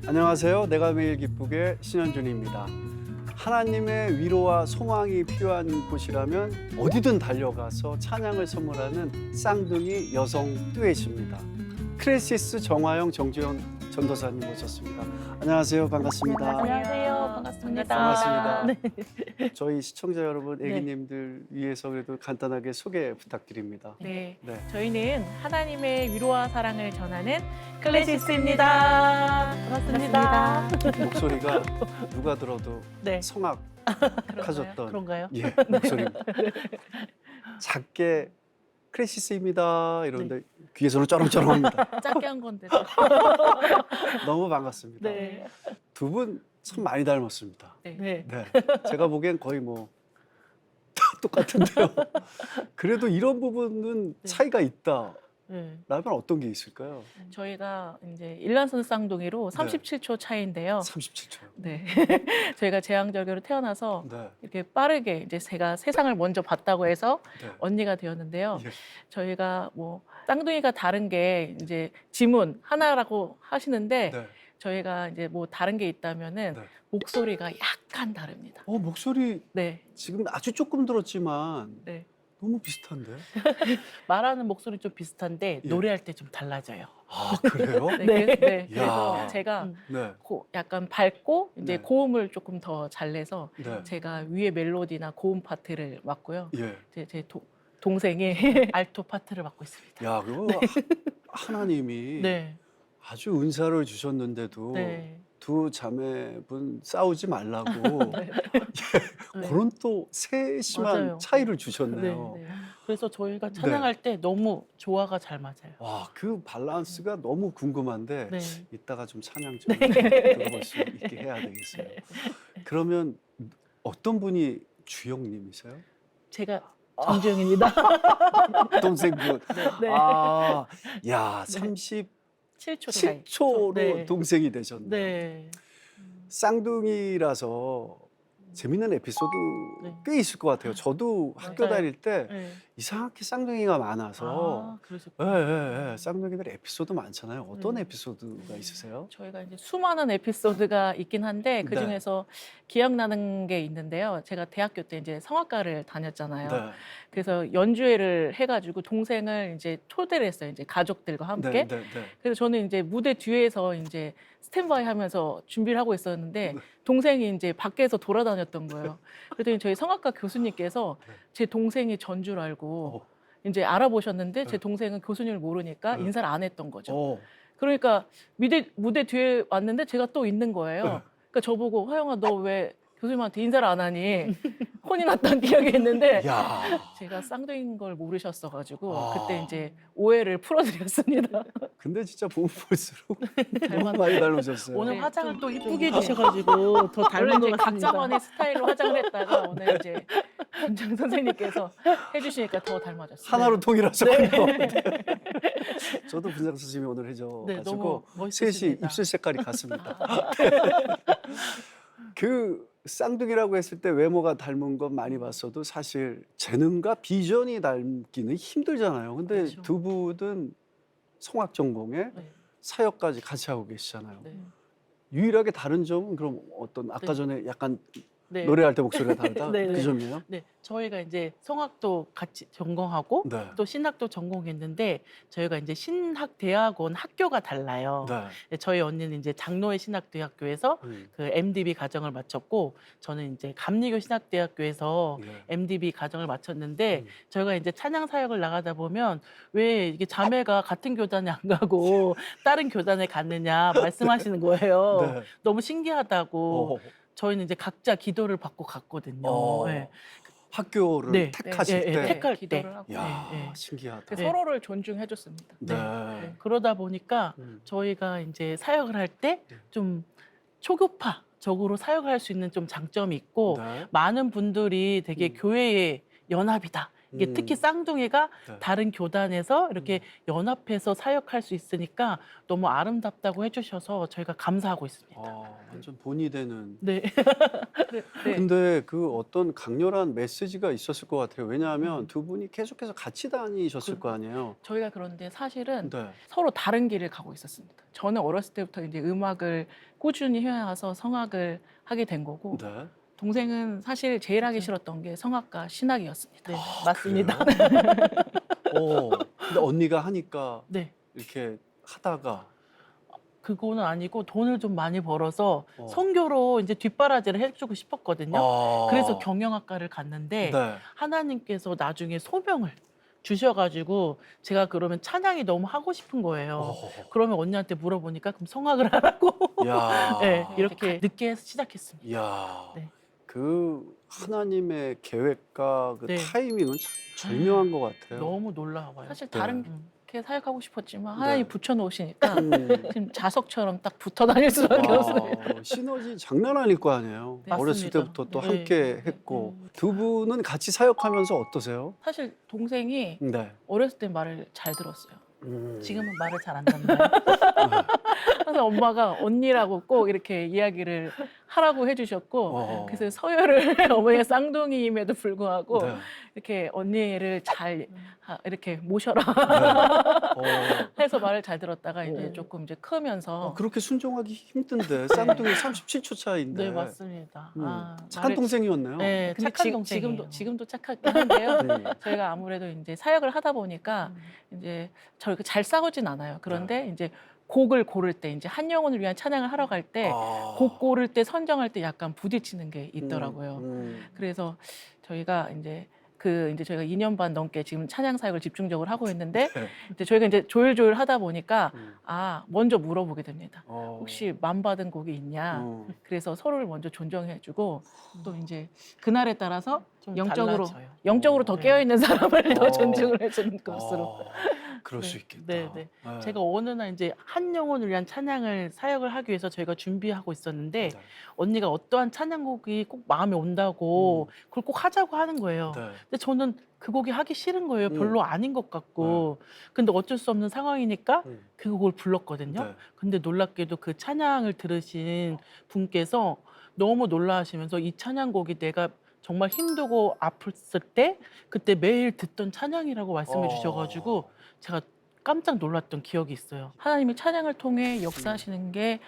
안녕하세요. 내가 매일 기쁘게 신현준입니다. 하나님의 위로와 소망이 필요한 곳이라면 어디든 달려가서 찬양을 선물하는 쌍둥이 여성 듀엣입니다. 크레시스 정화영 정주영 전도사님 모셨습니다. 안녕하세요. 반갑습니다. 안녕하세요. 반갑습니다. 반갑습니다. 네. 저희 시청자 여러분, 애기님들 위해서 그래도 간단하게 소개 부탁드립니다. 네. 네. 저희는 하나님의 위로와 사랑을 전하는 클래시스입니다. 반갑습니다. 목소리가 누가 들어도 네. 성악하셨던 그런가요? 예, 목소리입니다. 작게 크레시스입니다 이러는데 귀에서는 쩌렁쩌렁합니다. 짧게 한 건데. 너무 반갑습니다. 네. 두 분 참 많이 닮았습니다. 네. 네, 제가 보기엔 거의 뭐 똑같은데요. 그래도 이런 부분은 네. 차이가 있다라면 네. 어떤 게 있을까요? 저희가 이제 일란선 쌍둥이로 37초 차이인데요. 37초요. 네. 저희가 제왕절개로 태어나서 네. 이렇게 빠르게 이제 제가 세상을 먼저 봤다고 해서 네. 언니가 되었는데요. 예. 저희가 뭐 쌍둥이가 다른 게 이제 지문 하나라고 하시는데 네. 저희가 이제 뭐 다른 게 있다면은 네. 목소리가 약간 다릅니다. 목소리 네, 지금 아주 조금 들었지만 네. 너무 비슷한데? 말하는 목소리 좀 비슷한데 예. 노래할 때 좀 달라져요. 아, 그래요? 네, 네. 이야. 그래서 제가 네. 약간 밝고 이제 네. 고음을 조금 더 잘 내서 네. 제가 위에 멜로디나 고음 파트를 맡고요. 예. 제 동생이 알토 파트를 맡고 있습니다. 야, 그거 하나님이 네, 아주 은사를 주셨는데도 네. 두 자매분 싸우지 말라고 네. 그런 또 세심한 맞아요. 차이를 네, 주셨네요. 네. 그래서 저희가 찬양할 때 너무 조화가 잘 맞아요. 와, 그 밸런스가 너무 궁금한데 네. 이따가 좀 찬양 좀 들어볼 수 있게 해야 되겠어요. 그러면 어떤 분이 주영님이세요? 제가 정주영입니다. 동생분. 네. 아, 야, 네. 37초로 7초 차이. 네. 동생이 되셨네요. 네. 쌍둥이라서 재밌는 에피소드 네. 꽤 있을 것 같아요. 저도 학교 맞아요. 다닐 때 네. 이상하게 쌍둥이가 많아서 그러셨군요. 쌍둥이들 에피소드 많잖아요. 어떤 네. 에피소드가 있으세요? 저희가 이제 수많은 에피소드가 있긴 한데 그 네. 중에서 기억나는 게 있는데요. 제가 대학교 때 이제 성악과를 다녔잖아요. 네. 그래서 연주회를 해가지고 동생을 이제 초대를 했어요. 이제 가족들과 함께. 네. 그래서 저는 이제 무대 뒤에서 이제 스탠바이 하면서 준비를 하고 있었는데 네. 동생이 이제 밖에서 돌아다녔던 거예요. 그랬더니 저희 성악과 교수님께서 네. 제 동생이 전줄 알고 어. 이제 알아보셨는데 제 네. 동생은 교수님을 모르니까 네. 인사를 안 했던 거죠. 어. 그러니까 무대 뒤에 왔는데 제가 또 있는 거예요. 네. 그러니까 저보고 화영아 너 왜 교수님한테 인사를 안 하니? 혼이 났다는 기억이 있는데 야. 제가 쌍둥이인 걸 모르셨어가지고 아. 그때 이제 오해를 풀어드렸습니다. 근데 진짜 보면 볼수록 너무 닮았네. 많이 닮으셨어요. 오늘 네, 화장을 좀 또 이쁘게 이쁘게 해주셔가지고 더 원래 닮은 이제 것 같습니다. 각자만의 스타일로 화장을 했다가 오늘 이제 권장 선생님께서 해주시니까 더 닮아졌어요. 하나로 통일하셨군요. 네. 저도 분장 선생님이 오늘 해줘가지고 네, 너무 셋이 멋있으십니다. 입술 색깔이 같습니다. 그 쌍둥이라고 했을 때 외모가 닮은 건 많이 봤어도 사실 재능과 비전이 닮기는 힘들잖아요. 근데 그렇죠. 두 분은 성악 전공에 네. 사역까지 같이 하고 계시잖아요. 네. 유일하게 다른 점은 그럼 어떤 아까 네. 전에 약간 네. 노래할 때 목소리가 다르다? 네, 그 네. 점이에요? 네, 저희가 이제 성악도 같이 전공하고 네. 또 신학도 전공했는데 저희가 이제 신학대학원 학교가 달라요. 네. 저희 언니는 이제 장로회 신학대학교에서 그 MDB 과정을 마쳤고 저는 이제 감리교 신학대학교에서 네. MDB 과정을 마쳤는데 음. 저희가 이제 찬양 사역을 나가다 보면 왜 이게 자매가 같은 교단에 안 가고 다른 교단에 갔느냐 말씀하시는 거예요. 네. 너무 신기하다고. 어. 저희는 이제 각자 기도를 받고 갔거든요. 어. 네. 학교를 네. 택하실 네, 때. 네, 택할 때. 기도를 하고. 야, 네, 네. 신기하다. 그래서 네. 서로를 존중해줬습니다. 네. 그러다 보니까 음. 저희가 이제 사역을 할 때 네. 좀 초교파적으로 사역을 할 수 있는 좀 장점이 있고 네. 많은 분들이 되게 교회의 연합이다 이게 특히 쌍둥이가 네. 다른 교단에서 이렇게 연합해서 사역할 수 있으니까 너무 아름답다고 해주셔서 저희가 감사하고 있습니다. 완전 본이 되는. 네. 네. 근데 그 어떤 강렬한 메시지가 있었을 것 같아요. 왜냐하면 두 분이 계속해서 같이 다니셨을 거 아니에요. 저희가 그런데 사실은 네. 서로 다른 길을 가고 있었습니다. 저는 어렸을 때부터 이제 음악을 꾸준히 해와서 성악을 하게 된 거고 네. 동생은 사실 제일 하기 싫었던 게 성악과 신학이었습니다. 네, 맞습니다. 근데 언니가 하니까 네. 이렇게 하다가 그거는 아니고 돈을 좀 많이 벌어서 어. 선교로 이제 뒷바라지를 해주고 싶었거든요. 그래서 경영학과를 갔는데 네. 하나님께서 나중에 소명을 주셔가지고 제가 그러면 찬양이 너무 하고 싶은 거예요. 그러면 언니한테 물어보니까 그럼 성악을 하라고. 야. 네, 이렇게 늦게 시작했습니다. 야. 네. 그 하나님의 계획과 그 네. 타이밍은 참 절묘한 것 같아요. 너무 놀라워요. 사실 네. 다른 게 사역하고 싶었지만 하나님 네. 붙여놓으시니까 음. 지금 자석처럼 딱 붙어 다닐 수밖에 없어요. 시너지 장난 아닐 거 아니에요. 네, 어렸을 맞습니다. 때부터 또 네. 함께 했고 두 분은 같이 사역하면서 어떠세요? 사실 동생이 네. 어렸을 때 말을 잘 들었어요. 음. 지금은 말을 잘 안 듣나요? 그래서 엄마가 언니라고 꼭 이렇게 이야기를 하라고 해주셨고 그래서 서열을 어머니가 쌍둥이임에도 불구하고 네. 이렇게 언니를 잘 이렇게 모셔라 네. 해서 말을 잘 들었다가 이제 조금 이제 크면서 그렇게 순종하기 힘든데 쌍둥이 37초 차이인데. 네 맞습니다. 착한 말을- 동생이었네요. 네, 근데 착한 동생이에요. 지금도 착하긴 한데요. 음. 저희가 아무래도 이제 사역을 하다 보니까 이제 저렇게 잘 싸우진 않아요. 그런데 이제 곡을 고를 때 이제 한 영혼을 위한 찬양을 하러 갈 때 곡 고를 때 선정할 때 약간 부딪히는 게 있더라고요. 그래서 저희가 이제 저희가 2년 반 넘게 지금 찬양 사역을 집중적으로 하고 있는데 네. 이제 저희가 이제 조율조율 하다 보니까 음. 먼저 물어보게 됩니다. 어. 혹시 맘 받은 곡이 있냐? 어. 그래서 서로를 먼저 존중해주고 또 이제 그날에 따라서 좀 영적으로 달라져요. 영적으로 더 네. 깨어 있는 사람을 더 어. 존중을 해주는 것으로. 그럴 네, 수 있겠다. 네, 네. 제가 어느 날 이제 한 영혼을 위한 찬양을 사역을 하기 위해서 저희가 준비하고 있었는데 네. 언니가 어떠한 찬양곡이 꼭 마음에 온다고 그걸 꼭 하자고 하는 거예요. 네. 근데 저는 그 곡이 하기 싫은 거예요. 음. 별로 아닌 것 같고. 근데 어쩔 수 없는 상황이니까 음. 그 곡을 불렀거든요. 네. 근데 놀랍게도 그 찬양을 들으신 분께서 너무 놀라시면서 이 찬양곡이 내가 정말 힘들고 아팠을 때 그때 매일 듣던 찬양이라고 말씀해 주셔가지고 제가 깜짝 놀랐던 기억이 있어요. 하나님이 찬양을 통해 역사하시는 게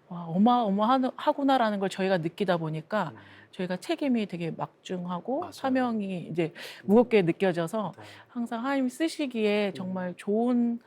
와, 어마어마하구나라는 걸 저희가 느끼다 보니까 저희가 책임이 되게 막중하고 맞아요. 사명이 이제 무겁게 느껴져서 네. 항상 하나님 쓰시기에 정말 좋은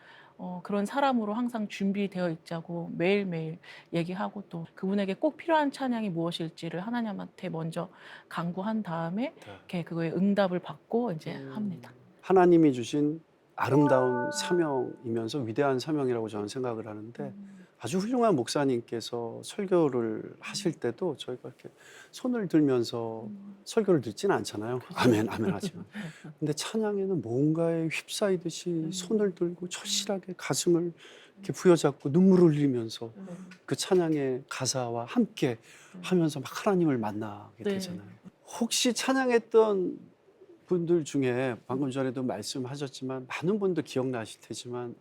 그런 사람으로 항상 준비되어 있자고 매일매일 얘기하고 또 그분에게 꼭 필요한 찬양이 무엇일지를 하나님한테 먼저 간구한 다음에 이렇게 그거에 응답을 받고 이제 합니다. 하나님이 주신 아름다운 사명이면서 위대한 사명이라고 저는 생각을 하는데 아주 훌륭한 목사님께서 설교를 하실 때도 저희가 이렇게 손을 들면서 설교를 듣지는 않잖아요. 아멘, 아멘 하지만. 근데 찬양에는 뭔가에 휩싸이듯이 손을 들고 절실하게 가슴을 이렇게 부여잡고 눈물을 흘리면서 그 찬양의 가사와 함께 하면서 막 하나님을 만나게 네. 되잖아요. 혹시 찬양했던 분들 중에 방금 전에도 말씀하셨지만 많은 분들 기억나실 테지만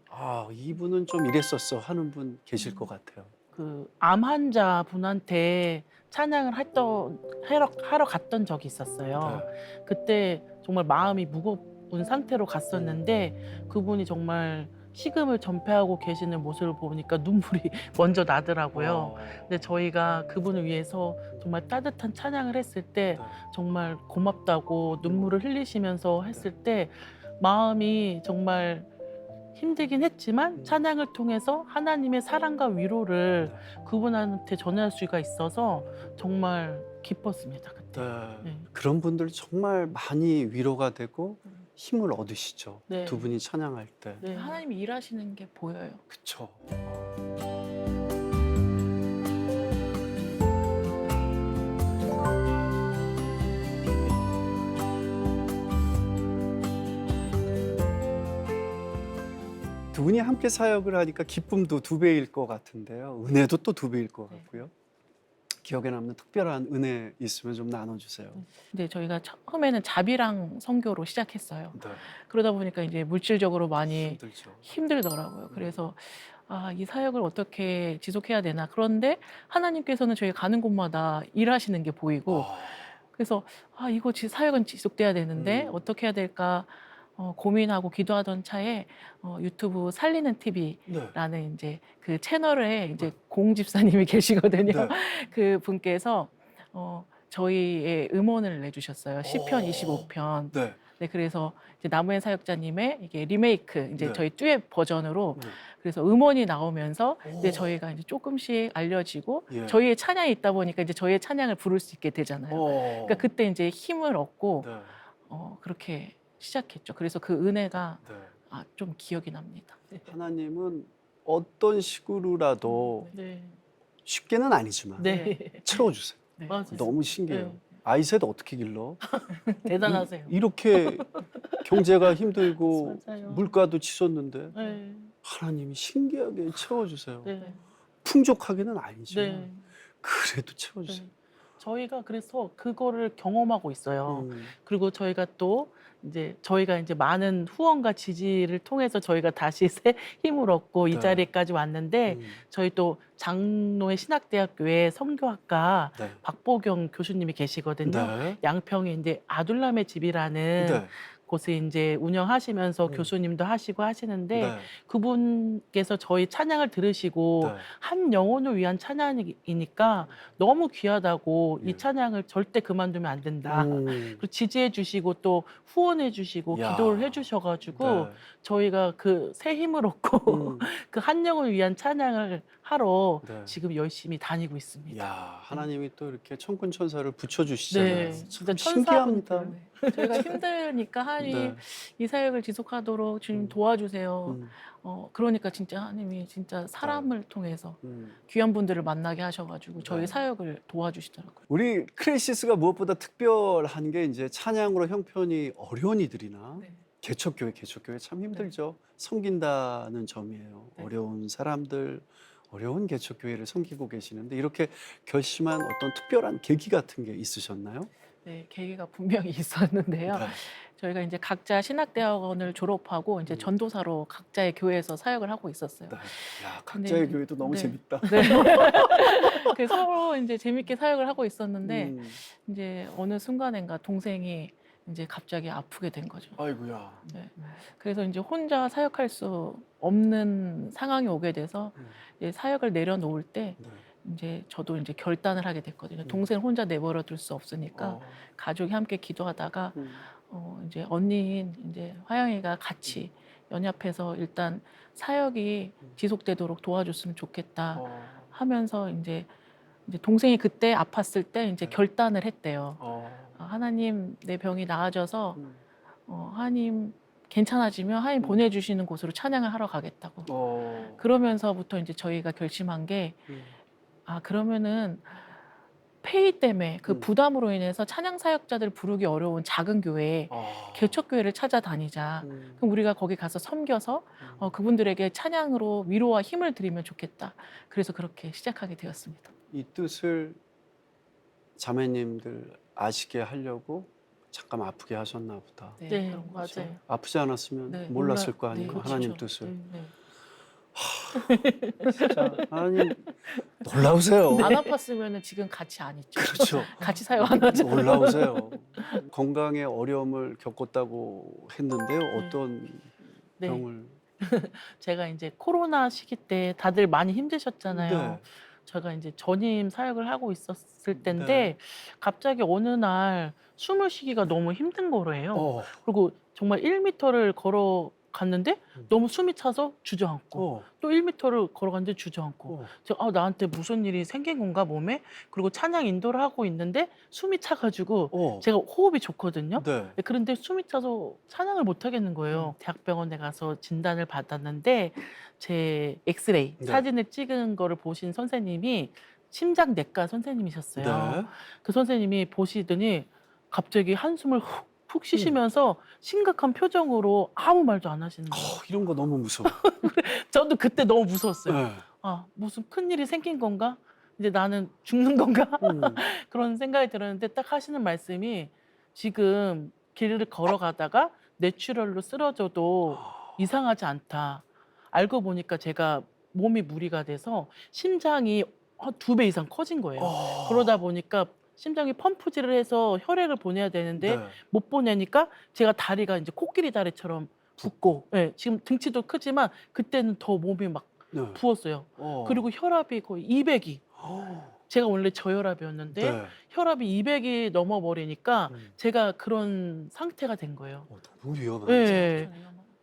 이분은 좀 이랬었어 하는 분 계실 것 같아요. 그 암 환자 분한테 찬양을 하러 갔던 적이 있었어요. 그때 정말 마음이 무거운 상태로 갔었는데 그분이 정말 식음을 전폐하고 계시는 모습을 보니까 눈물이 먼저 나더라고요. 근데 저희가 그분을 위해서 정말 따뜻한 찬양을 했을 때 정말 고맙다고 눈물을 흘리시면서 했을 때 마음이 정말 힘들긴 했지만 찬양을 통해서 하나님의 사랑과 위로를 그분한테 전할 수가 있어서 정말 기뻤습니다. 그때. 네. 그런 분들 정말 많이 위로가 되고 힘을 얻으시죠. 네. 두 분이 찬양할 때. 네. 하나님이 일하시는 게 보여요. 그쵸. 두 분이 함께 사역을 하니까 기쁨도 두 배일 것 같은데요. 은혜도 또 두 배일 것 같고요. 기억에 남는 특별한 은혜 있으면 좀 나눠주세요. 근데 저희가 처음에는 자비랑 선교로 시작했어요. 네. 그러다 보니까 이제 물질적으로 많이 힘들죠. 힘들더라고요. 그래서 이 사역을 어떻게 지속해야 되나. 그런데 하나님께서는 저희 가는 곳마다 일하시는 게 보이고, 아, 그래서 이거 사역은 지속돼야 되는데 어떻게 해야 될까 고민하고 기도하던 차에 유튜브 살리는 TV라는 네. 이제 그 채널에 이제 공 집사님이 계시거든요. 네. 그 분께서 저희의 음원을 내주셨어요. 시편 오. 25편. 네. 네, 그래서 이제 나무의 사역자님의 이게 리메이크 이제 네. 저희 듀엣 버전으로 네. 그래서 음원이 나오면서 이제 오. 저희가 이제 조금씩 알려지고 예. 저희의 찬양이 있다 보니까 이제 저희의 찬양을 부를 수 있게 되잖아요. 어. 그러니까 그때 이제 힘을 얻고 네. 그렇게 시작했죠. 그래서 그 은혜가 네. 좀 기억이 납니다. 하나님은 어떤 식으로라도 네. 쉽게는 아니지만 네. 채워주세요. 네. 너무 신기해요. 네. 아이셋 어떻게 길러? 대단하세요. 이렇게 경제가 힘들고 맞아요. 물가도 치솟는데 네. 하나님이 신기하게 채워주세요. 네. 풍족하게는 아니지만 네. 그래도 채워주세요. 네. 저희가 그래서 그거를 경험하고 있어요. 그리고 저희가 또 이제 많은 후원과 지지를 통해서 저희가 다시 새 힘을 얻고 이 네. 자리까지 왔는데 저희 또 장로의 신학대학교에 선교학과 네. 박보경 교수님이 계시거든요. 네. 양평에 이제 아둘람의 집이라는 네. 곳을 이제 운영하시면서 교수님도 하시고 하시는데 네. 그분께서 저희 찬양을 들으시고 네. 한 영혼을 위한 찬양이니까 너무 귀하다고 예. 이 찬양을 절대 그만두면 안 된다. 그리고 지지해 주시고 또 후원해 주시고 야. 기도를 해 주셔가지고 네. 저희가 그 새 힘을 얻고 그 한 영혼을 위한 찬양을 하러 네. 지금 열심히 다니고 있습니다. 야, 하나님이 또 이렇게 천군 천사를 붙여주시잖아요. 네, 참 진짜 신기합니다. 천사분들. 네. 저희가 힘드니까 하나님 네. 이 사역을 지속하도록 주님 도와주세요. 음, 그러니까 진짜 하나님이 진짜 사람을 통해서 음. 귀한 분들을 만나게 하셔가지고 저희 네. 사역을 도와주시더라고요. 우리 크레이시스가 무엇보다 특별한 게 이제 찬양으로 형편이 어려운 이들이나 네. 개척교회 참 힘들죠. 섬긴다는 점이에요. 네. 어려운 사람들, 어려운 개척교회를 섬기고 계시는데 이렇게 결심한 어떤 특별한 계기 같은 게 있으셨나요? 네, 계기가 분명히 있었는데요. 네. 저희가 이제 각자 신학대학원을 졸업하고 이제 전도사로 각자의 교회에서 사역을 하고 있었어요. 네. 야, 각자의 근데 교회도 너무 네. 재밌다. 네. 그래서 서로 이제 재밌게 사역을 하고 있었는데 음. 이제 어느 순간인가 동생이 이제 갑자기 아프게 된 거죠. 아이고야. 네. 그래서 이제 혼자 사역할 수 없는 상황이 오게 돼서 이제 사역을 내려놓을 때 네. 이제 저도 이제 결단을 하게 됐거든요. 동생을 혼자 내버려 둘 수 없으니까 가족이 함께 기도하다가 이제 언니인 이제 화영이가 같이 연합해서 일단 사역이 지속되도록 도와줬으면 좋겠다 하면서 이제 동생이 그때 아팠을 때 이제 결단을 했대요. 하나님 내 병이 나아져서 하나님 괜찮아지면 하나님 보내주시는 곳으로 찬양을 하러 가겠다고. 그러면서부터 이제 저희가 결심한 게 그러면은 페이 때문에 그 부담으로 인해서 찬양 사역자들 부르기 어려운 작은 교회, 개척 교회를 찾아다니자. 그럼 우리가 거기 가서 섬겨서 그분들에게 찬양으로 위로와 힘을 드리면 좋겠다. 그래서 그렇게 시작하게 되었습니다. 이 뜻을 자매님들 아시게 하려고 잠깐 아프게 하셨나 보다. 네, 그런 거죠. 맞아요. 아프지 않았으면 네, 몰랐을 거 아니에요. 네, 하나님 그렇죠. 뜻을. 네. 진짜 하나님 놀라우세요. 안 아팠으면 지금 같이 안 있죠. 그렇죠. 같이 사역 안 하죠. 놀라우세요. 건강에 어려움을 겪었다고 했는데요. 어떤 네. 병을? 제가 이제 코로나 시기 때 다들 많이 힘드셨잖아요. 네. 제가 이제 전임 사역을 하고 있었을 때인데 네. 갑자기 어느 날 숨을 쉬기가 너무 힘든 거래요. 어, 그리고 정말 1m를 걸어갔는데 너무 숨이 차서 주저앉고 또 1m를 걸어갔는데 주저앉고 제가 나한테 무슨 일이 생긴 건가 몸에? 그리고 찬양 인도를 하고 있는데 숨이 차가지고 제가 호흡이 좋거든요. 네. 그런데 숨이 차서 찬양을 못 하겠는 거예요. 대학병원에 가서 진단을 받았는데 제 엑스레이 네. 사진을 찍은 거를 보신 선생님이 심장내과 선생님이셨어요. 네. 그 선생님이 보시더니 갑자기 한숨을 훅 쉬시면서 심각한 표정으로 아무 말도 안 하시는 거예요. 이런 거 너무 무서워. 저도 그때 너무 무서웠어요. 네. 무슨 큰일이 생긴 건가? 이제 나는 죽는 건가? 음. 그런 생각이 들었는데 딱 하시는 말씀이 지금 길을 걸어가다가 뇌출혈로 쓰러져도 이상하지 않다. 알고 보니까 제가 몸이 무리가 돼서 심장이 한 2배 이상 커진 거예요. 그러다 보니까 심장이 펌프질을 해서 혈액을 보내야 되는데 네. 못 보내니까 제가 다리가 이제 코끼리 다리처럼 붓고, 예, 지금 등치도 크지만 그때는 더 몸이 막 네. 부었어요. 그리고 혈압이 거의 200이. 제가 원래 저혈압이었는데 네. 혈압이 200이 넘어버리니까 음. 제가 그런 상태가 된 거예요. 너무 위험하죠. 예.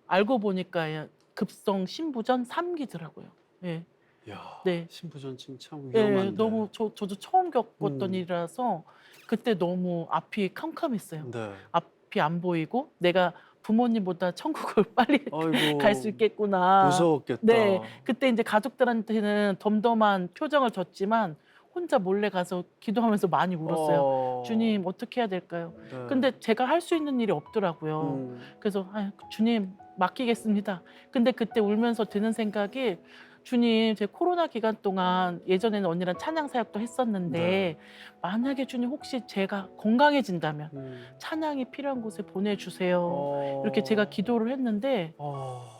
알고 보니까 급성 심부전 3기더라고요. 예. 야, 네. 신부전증 참 예, 위험한데. 너무 저도 처음 겪었던 음. 일이라서 그때 너무 앞이 캄캄했어요. 네. 앞이 안 보이고 내가 부모님보다 천국을 빨리 아이고. 갈 수 있겠구나. 무서웠겠다. 네, 그때 이제 가족들한테는 덤덤한 표정을 줬지만 혼자 몰래 가서 기도하면서 많이 울었어요. 주님 어떻게 해야 될까요? 네. 근데 제가 할 수 있는 일이 없더라고요. 그래서 주님 맡기겠습니다. 근데 그때 울면서 드는 생각이 주님, 제 코로나 기간 동안 예전에는 언니랑 찬양 사역도 했었는데 네. 만약에 주님 혹시 제가 건강해진다면 찬양이 필요한 곳에 보내주세요. 이렇게 제가 기도를 했는데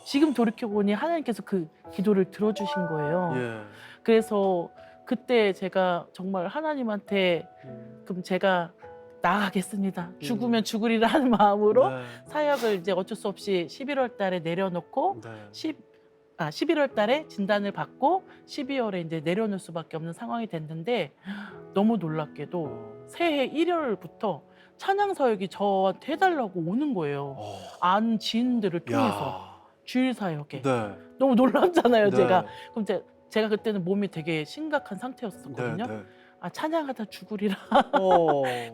지금 돌이켜보니 하나님께서 그 기도를 들어주신 거예요. 예. 그래서 그때 제가 정말 하나님한테 그럼 제가 나아가겠습니다. 죽으면 죽으리라 하는 마음으로 네. 사역을 이제 어쩔 수 없이 11월 달에 내려놓고 네. 11월 달에 진단을 받고 12월에 이제 내려놓을 수밖에 없는 상황이 됐는데 너무 놀랍게도 새해 1월부터 찬양 사역이 저한테 해달라고 오는 거예요. 아는 지인들을 통해서 야. 주일 사역에. 네. 너무 놀랍잖아요, 네. 제가. 그럼 제가 그때는 몸이 되게 심각한 상태였었거든요. 네. 네. 아, 찬양하다 죽으리라.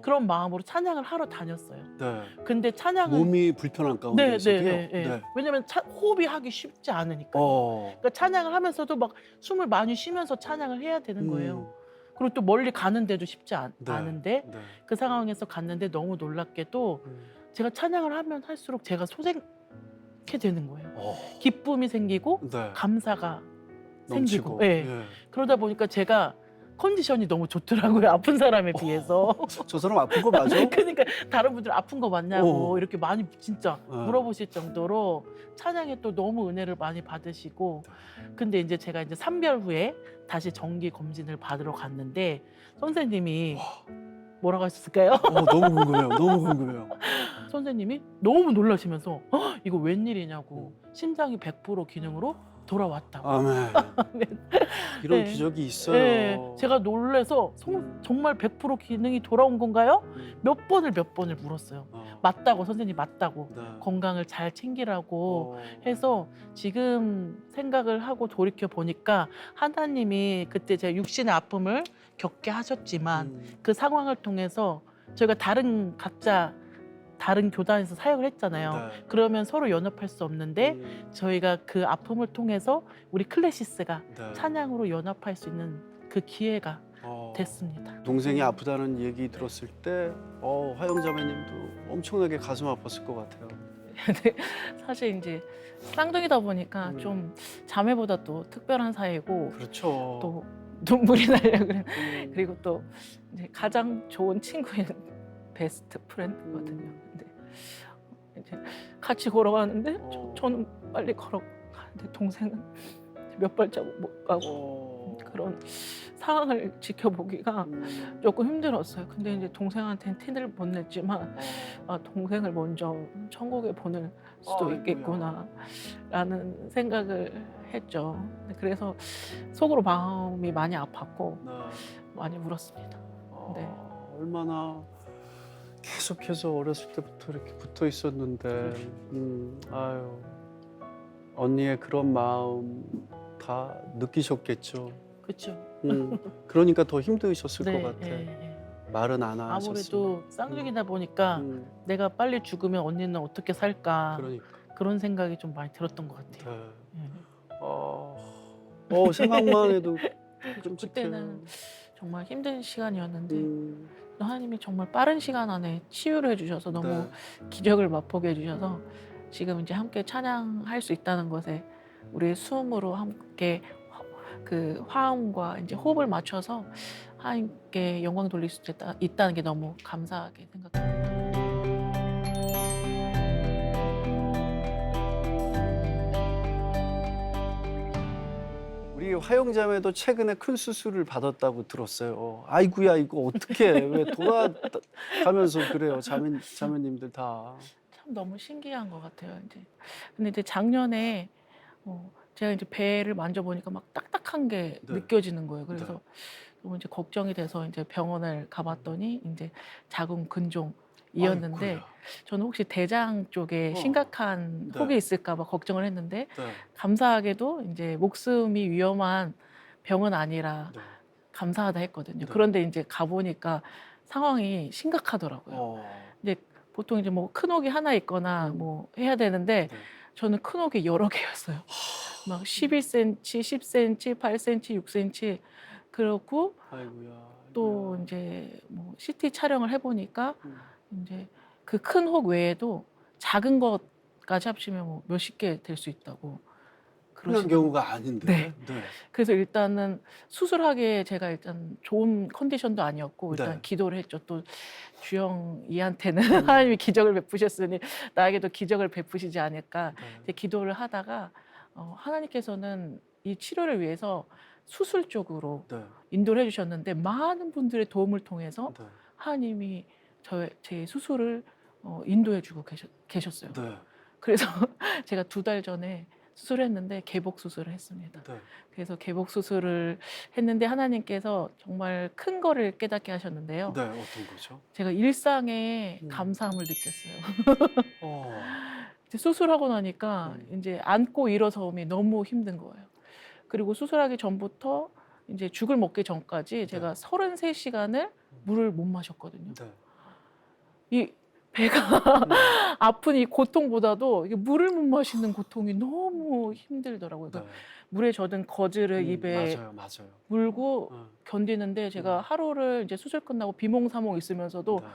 그런 마음으로 찬양을 하러 다녔어요. 네. 근데 찬양은 몸이 불편한 가운데서도요. 네. 왜냐면 호흡이 하기 쉽지 않으니까. 어. 그러니까 찬양을 하면서도 막 숨을 많이 쉬면서 찬양을 해야 되는 거예요. 그리고 또 멀리 가는데도 쉽지 네. 않은데 네. 그 상황에서 갔는데 너무 놀랍게도 제가 찬양을 하면 할수록 제가 소생케 되는 거예요. 기쁨이 생기고 네. 감사가 넘치고. 생기고. 예. 예. 그러다 보니까 제가 컨디션이 너무 좋더라고요. 아픈 사람에 비해서. 저 사람 아픈 거 맞아? 그러니까 다른 분들 아픈 거 맞냐고 어. 이렇게 많이 진짜 어. 물어보실 정도로 찬양에 또 너무 은혜를 많이 받으시고 근데 이제 제가 이제 3개월 후에 다시 정기 검진을 받으러 갔는데 선생님이 뭐라고 하셨을까요? 너무 궁금해요. 너무 궁금해요. 선생님이 너무 놀라시면서 이거 웬일이냐고 심장이 100% 기능으로 돌아왔다고. 아멘. 이런 네. 기적이 있어요. 네, 제가 놀래서 정말 100% 기능이 돌아온 건가요? 몇 번을 물었어요. 맞다고 선생님 맞다고 네. 건강을 잘 챙기라고 해서 지금 생각을 하고 돌이켜 보니까 하나님이 그때 제가 육신의 아픔을 겪게 하셨지만 그 상황을 통해서 저희가 각자 다른 교단에서 사역을 했잖아요. 네. 그러면 서로 연합할 수 없는데 저희가 그 아픔을 통해서 우리 클래시스가 네. 찬양으로 연합할 수 있는 그 기회가 됐습니다. 동생이 아프다는 얘기 들었을 때 화영자매님도 엄청나게 가슴 아팠을 것 같아요. 근데 사실 이제 쌍둥이다 보니까 좀 자매보다 또 특별한 사이고 그렇죠. 또 눈물이 나려 그래. 음. 그리고 또 이제 가장 좋은 친구인 베스트 프렌드거든요. 근데 이제 같이 걸어가는데 저는 빨리 걸어가는데 동생은 몇 발자국 못 가고 그런 상황을 지켜보기가 조금 힘들었어요. 근데 이제 동생한테는 티를 못 냈지만 동생을 먼저 천국에 보낼 수도 아이고야. 있겠구나라는 생각을 했죠. 그래서 속으로 마음이 많이 아팠고 네. 많이 울었습니다. 네. 얼마나 계속해서 어렸을 때부터 이렇게 붙어 있었는데, 아유, 언니의 그런 마음 다 느끼셨겠죠. 그렇죠. 그러니까 더 힘드셨을 네, 것 같아. 예. 말은 안 하셨어요. 아무래도 쌍둥이다 보니까 내가 빨리 죽으면 언니는 어떻게 살까 그러니까. 그런 생각이 좀 많이 들었던 것 같아요. 네. 생각만 해도 좀 그때는 정말 힘든 시간이었는데 하나님이 정말 빠른 시간 안에 치유를 해주셔서 너무 네. 기적을 맛보게 해주셔서 지금 이제 함께 찬양할 수 있다는 것에 우리의 숨으로 함께 그 화음과 이제 호흡을 맞춰서 하나님께 영광 돌릴 수 있다는 게 너무 감사하게 생각합니다. 우리 화영자매도 최근에 큰 수술을 받았다고 들었어요. 아이고야 이거 어떻게 왜 돌아가면서 그래요, 자매님들 다. 참 너무 신기한 것 같아요. 이제 근데 이제 작년에 제가 이제 배를 만져보니까 막 딱딱한 게 네. 느껴지는 거예요. 그래서 네. 너무 이제 걱정이 돼서 이제 병원을 가봤더니 이제 자궁 근종이었는데 아이고야. 저는 혹시 대장 쪽에 심각한 네. 혹이 있을까봐 걱정을 했는데 네. 감사하게도 이제 목숨이 위험한 병은 아니라 네. 감사하다 했거든요. 네. 그런데 이제 가보니까 상황이 심각하더라고요. 이제 보통 이제 뭐 큰 혹이 하나 있거나 뭐 해야 되는데 네. 저는 큰 혹이 여러 개였어요. 막 11cm, 10cm, 8cm, 6cm 그렇고 아이고야. 또 아이고야. 이제 뭐 CT 촬영을 해보니까 음. 이제 그 큰 혹 외에도 작은 것까지 합치면 뭐 몇십 개 될 수 있다고 흔한 그러시는 경우가 아닌데. 네. 네. 그래서 일단은 수술하기에 제가 일단 좋은 컨디션도 아니었고 일단 네. 기도를 했죠. 또 주영이한테는 하나님이 기적을 베푸셨으니 나에게도 기적을 베푸시지 않을까 이제 네. 기도를 하다가 하나님께서는 이 치료를 위해서 수술 쪽으로 네. 인도를 해주셨는데 많은 분들의 도움을 통해서 네. 하나님이 제 수술을 인도해주고 계셨어요. 네. 그래서 제가 2달 전에 수술했는데 개복 수술을 했습니다. 네. 그래서 개복 수술을 했는데 하나님께서 정말 큰 거를 깨닫게 하셨는데요. 네. 어떤 거죠? 제가 일상에 음. 감사함을 느꼈어요. 어. 이제 수술하고 나니까 이제 앉고 일어서기 너무 힘든 거예요. 그리고 수술하기 전부터 이제 죽을 먹기 전까지 제가 33시간을 물을 못 마셨거든요. 네. 이 배가 아픈 이 고통보다도 이게 물을 못 마시는 고통이 너무 힘들더라고요. 네. 물에 젖은 거즈를 입에 맞아요. 맞아요. 물고 어. 견디는데 제가 하루를 이제 수술 끝나고 비몽사몽 있으면서도 네.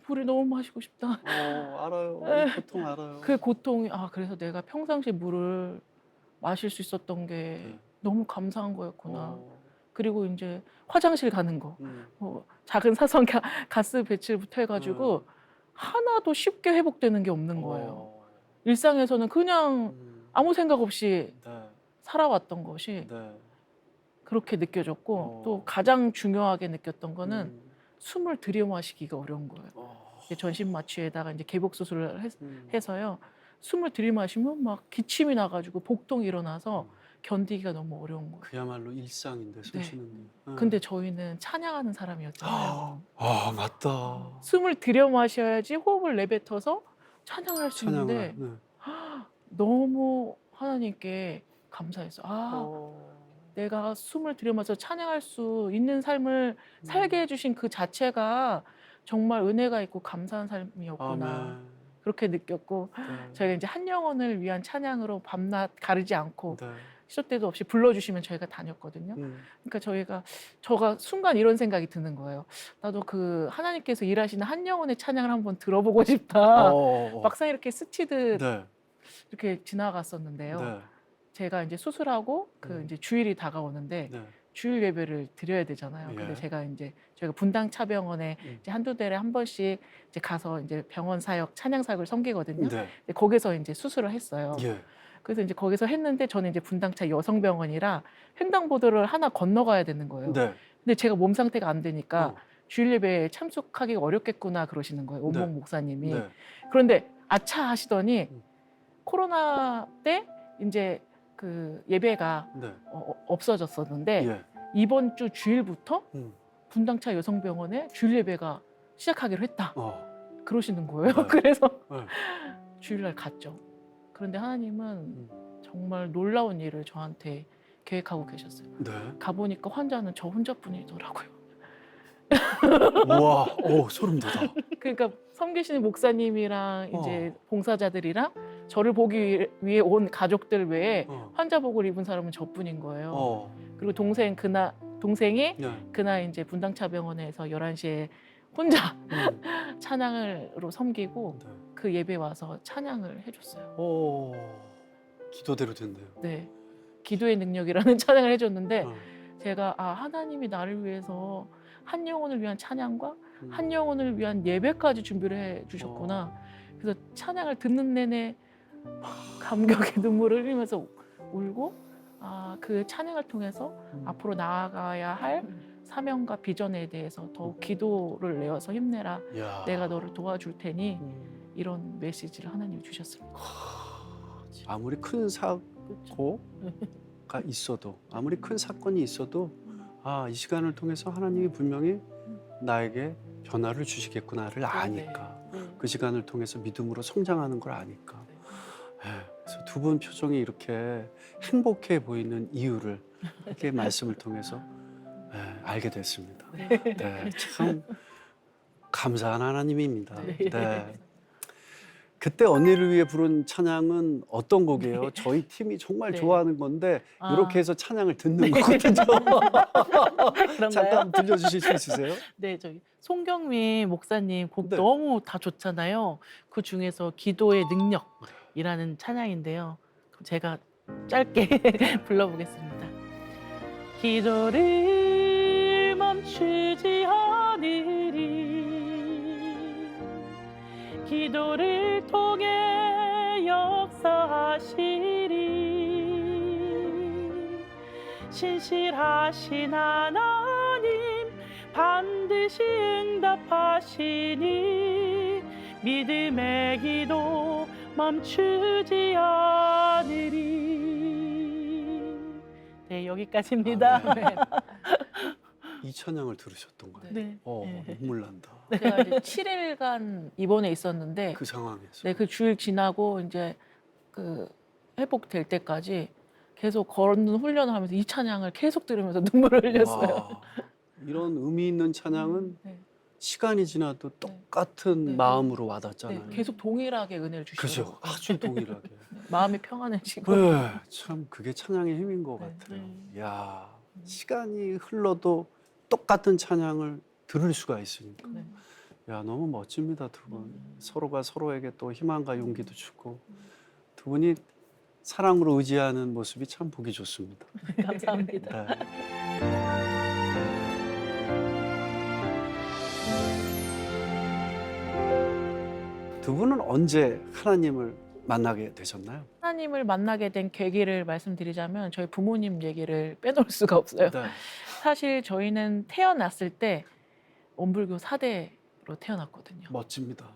물을 너무 마시고 싶다. 알아요. 이 고통 알아요. 그 고통이 그래서 내가 평상시 물을 마실 수 있었던 게 네. 너무 감사한 거였구나. 어. 그리고 이제 화장실 가는 거, 음. 작은 사선 가스 배출부터 해가지고 하나도 쉽게 회복되는 게 없는 거예요. 일상에서는 그냥 아무 생각 없이 네. 살아왔던 것이 네. 그렇게 느껴졌고 또 가장 중요하게 느꼈던 거는 숨을 들이마시기가 어려운 거예요. 이제 전신 마취에다가 이제 개복 수술을 해서요. 숨을 들이마시면 막 기침이 나가지고 복통이 일어나서 견디기가 너무 어려운 거예요. 그야말로 일상인데 숨 쉬는 게. 근데 저희는 찬양하는 사람이었잖아요. 맞다. 숨을 들여마셔야지 호흡을 내뱉어서 찬양을 할 수 있는데 찬양을. 네. 너무 하나님께 감사했어요. 내가 숨을 들여마셔서 찬양할 수 있는 삶을 살게 해주신 그 자체가 정말 은혜가 있고 감사한 삶이었구나. 아멘. 그렇게 느꼈고 네. 저희가 이제 한 영혼을 위한 찬양으로 밤낮 가리지 않고 네. 시도 때도 없이 불러주시면 저희가 다녔거든요. 그러니까 저가 순간 이런 생각이 드는 거예요. 나도 그 하나님께서 일하시는 한 영혼의 찬양을 한번 들어보고 싶다. 막상 이렇게 스치듯 네. 이렇게 지나갔었는데요. 네. 제가 이제 수술하고 그 이제 주일이 다가오는데 네. 주일 예배를 드려야 되잖아요. 예. 근데 제가 이제 저희가 분당 차병원에 이제 한두 달에 한 번씩 이제 가서 이제 병원 사역, 찬양 사역을 섬기거든요. 네. 근데 거기서 이제 수술을 했어요. 예. 그래서 이제 거기서 했는데 저는 이제 분당차 여성병원이라 횡단보도를 하나 건너가야 되는 거예요. 네. 근데 제가 몸 상태가 안 되니까 주일 예배에 참석하기가 어렵겠구나 그러시는 거예요. 온목 네. 목사님이. 네. 그런데 아차 하시더니 코로나 때 이제 그 예배가 네. 없어졌었는데 예. 이번 주 주일부터 음. 분당차 여성병원에 주일 예배가 시작하기로 했다. 어. 그러시는 거예요. 네. 그래서 네. 주일날 갔죠. 그런데 하나님은 정말 놀라운 일을 저한테 계획하고 계셨어요. 네. 가보니까 환자는 저 혼자뿐이더라고요. 우와. 소름 돋아. 그러니까 섬기시는 목사님이랑 이제 봉사자들이랑 저를 보기 위해 온 가족들 외에 환자복을 입은 사람은 저뿐인 거예요. 그리고 동생이 네. 그날 이제 분당차병원에서 11시에 혼자 찬양으로 섬기고 네. 그 예배 와서 찬양을 해줬어요. 기도대로 됐네요. 네. 기도의 능력이라는 찬양을 해줬는데 어. 제가 하나님이 나를 위해서 한 영혼을 위한 찬양과 음. 한 영혼을 위한 예배까지 준비를 해주셨구나. 그래서 찬양을 듣는 내내 감격의 눈물을 흘리면서 울고 그 찬양을 통해서 앞으로 나아가야 할 사명과 비전에 대해서 더욱 기도를 내어서 힘내라. 야. 내가 너를 도와줄 테니 음. 이런 메시지를 하나님이 주셨습니다. 아무리 큰 사고가 있어도 아무리 큰 사건이 있어도 이 시간을 통해서 하나님이 분명히 나에게 변화를 주시겠구나를 아니까 그 시간을 통해서 믿음으로 성장하는 걸 아니까 그래서 두 분 표정이 이렇게 행복해 보이는 이유를 이렇게 말씀을 통해서 알게 됐습니다. 네, 참 감사한 하나님입니다. 네. 그때 언니를 위해 부른 찬양은 어떤 곡이에요? 저희 팀이 정말 네. 좋아하는 건데 아. 이렇게 해서 찬양을 듣는 거거든요. 그런가요? 잠깐 들려주실 수 있으세요? 네, 저기 송경민 목사님 곡 네. 너무 다 좋잖아요. 그 중에서 기도의 능력이라는 찬양인데요. 그럼 제가 짧게 불러보겠습니다. 기도를 멈추지 않으리 기도를 통해 역사하시리 신실하신 하나님 반드시 응답하시니 믿음의 기도 멈추지 않으리. 네, 여기까지입니다. 네. 이 찬양을 들으셨던 거예요? 네. 눈물 난다. 제가 이제 7일간 입원해 있었는데 그 상황에서. 네, 그 주일 지나고 이제 그 회복될 때까지 계속 걷는 훈련을 하면서 이 찬양을 계속 들으면서 눈물을 흘렸어요. 와, 이런 의미 있는 찬양은 네. 시간이 지나도 똑같은 네. 마음으로 네, 와닿잖아요. 계속 동일하게 은혜를 주시죠. 그죠? 아주 동일하게. 마음이 평안해지고. 네, 참 그게 찬양의 힘인 것 네. 같아요. 야, 시간이 흘러도 똑같은 찬양을 들을 수가 있으니까. 네. 야, 너무 멋집니다, 두 분. 서로가 서로에게 또 희망과 용기도 주고 두 분이 사랑으로 의지하는 모습이 참 보기 좋습니다. 감사합니다. 네. 두 분은 언제 하나님을 만나게 되셨나요? 하나님을 만나게 된 계기를 말씀드리자면 저희 부모님 얘기를 빼놓을 수가 없어요. 네. 사실 저희는 태어났을 때 원불교 4대로 태어났거든요. 멋집니다.